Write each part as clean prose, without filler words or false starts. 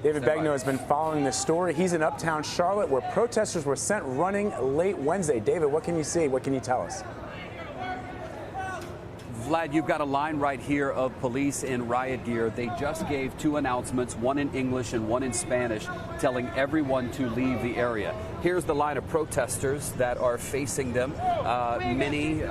David Begnaud has been following this story. He's in Uptown Charlotte, where protesters were sent running late Wednesday. David, what can you see? What can you tell us? Vlad, you've got a line right here of police in riot gear. They just gave two announcements, one in English and one in Spanish, telling everyone to leave the area. Here's the line of protesters that are facing them, many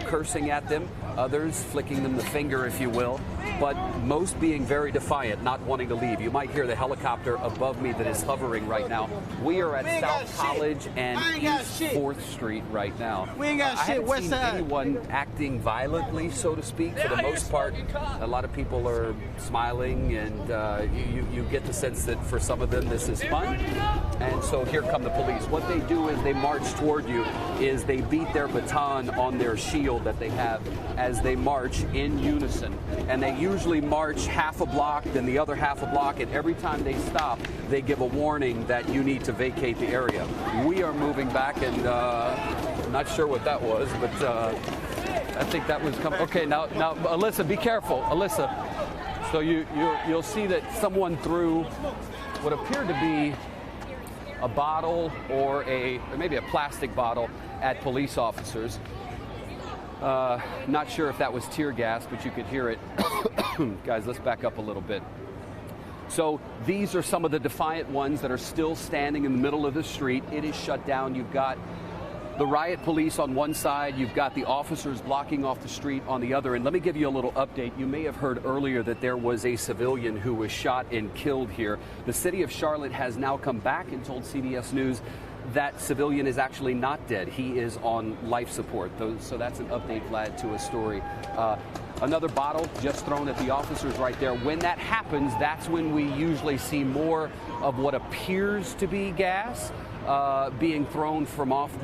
cursing at them, others flicking them the finger, if you will, but most being very defiant, not wanting to leave. You might hear the helicopter above me that is hovering right now. We are at South College and East 4th Street right now. We ain't got shit, West Side. I haven't seen anyone acting violently, so to speak. For the most part, a lot of people are smiling, and you get the sense that for some of them this is fun. And so here come the police. What they do is they march toward you, is they beat their baton on their shield that they have as they march in unison. And they usually march half a block, then the other half a block, and every time they stop, they give a warning that you need to vacate the area. We are moving back, and not sure what that was, but I think that was coming. Okay, now, Alyssa, be careful, Alyssa. So you'll see that someone threw what appeared to be a bottle or maybe a plastic bottle at police officers. Not sure if that was tear gas, but you could hear it. Guys, let's back up a little bit. So these are some of the defiant ones that are still standing in the middle of the street. It is shut down. You've got the riot police on one side, you've got the officers blocking off the street on the other. And let me give you a little update. You may have heard earlier that there was a civilian who was shot and killed here. The city of Charlotte has now come back and told CBS News that civilian is actually not dead. He is on life support. So that's an update, Vlad, to a story. Another bottle just thrown at the officers right there. When that happens, that's when we usually see more of what appears to be gas being thrown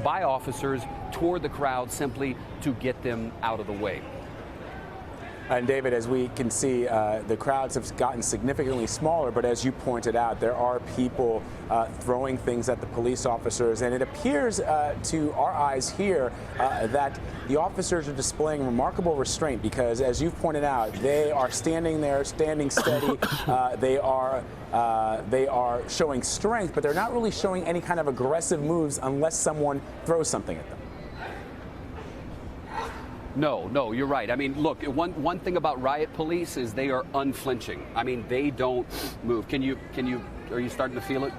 by officers toward the crowd simply to get them out of the way. And David, as we can see, the crowds have gotten significantly smaller, but as you pointed out, there are people throwing things at the police officers, and it appears to our eyes here that the officers are displaying remarkable restraint because, as you've pointed out, they are standing there, standing steady. They are showing strength, but they're not really showing any kind of aggressive moves unless someone throws something at them. No, you're right. I mean, look, one thing about riot police is they are unflinching. I mean, they don't move. Are you starting to feel it?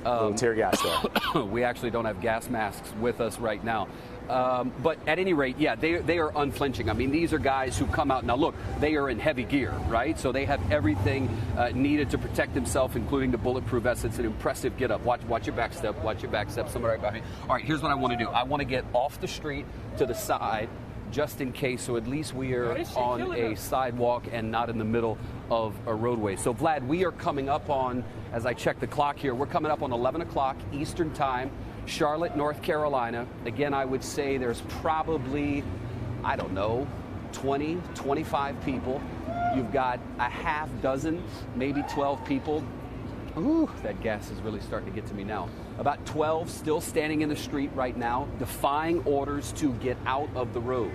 A little tear gas there. We actually don't have gas masks with us right now. But at any rate, yeah, they are unflinching. I mean, these are guys who come out. Now, look, they are in heavy gear, right? So they have everything needed to protect themselves, including the bulletproof vest. It's an impressive get up. Watch your back step. Watch your back step. Somebody right behind me. All right, here's what I want to do. I want to get off the street to the side, just in case, so at least we are on a sidewalk and not in the middle of a roadway. So, Vlad, we are coming up on, as I check the clock here, we're coming up on 11 o'clock Eastern Time, Charlotte, North Carolina. Again, I would say there's probably, I don't know, 20, 25 people. You've got a half dozen, maybe 12 people. Ooh, that gas is really starting to get to me now. About 12 still standing in the street right now, defying orders to get out of the road.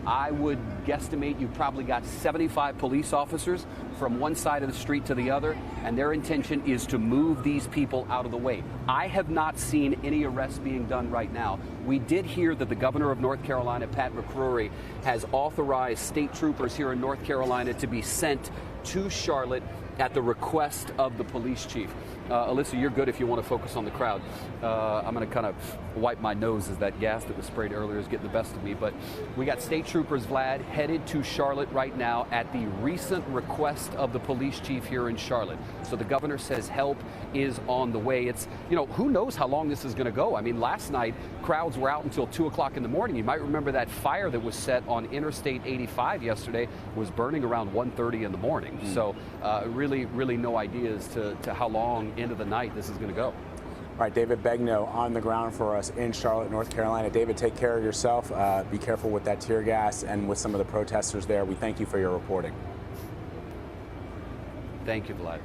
I would guesstimate you probably got 75 police officers from one side of the street to the other, and their intention is to move these people out of the way. I have not seen any arrests being done right now. We did hear that the governor of North Carolina, Pat McCrory, has authorized state troopers here in North Carolina to be sent to Charlotte at the request of the police chief. Alyssa, you're good if you want to focus on the crowd. I'm going to kind of wipe my nose as that gas that was sprayed earlier is getting the best of me. But we got state troopers, Vlad, headed to Charlotte right now at the recent request of the police chief here in Charlotte. So the governor says help is on the way. It's, who knows how long this is going to go. I mean, last night, crowds were out until 2 o'clock in the morning. You might remember that fire that was set on Interstate 85 yesterday was burning around 1:30 in the morning. So really no idea as to how long into the night this is going to go. All right, David Begnaud on the ground for us in Charlotte, North Carolina. David, take care of yourself. Be careful with that tear gas and with some of the protesters there. We thank you for your reporting. Thank you, Vlad.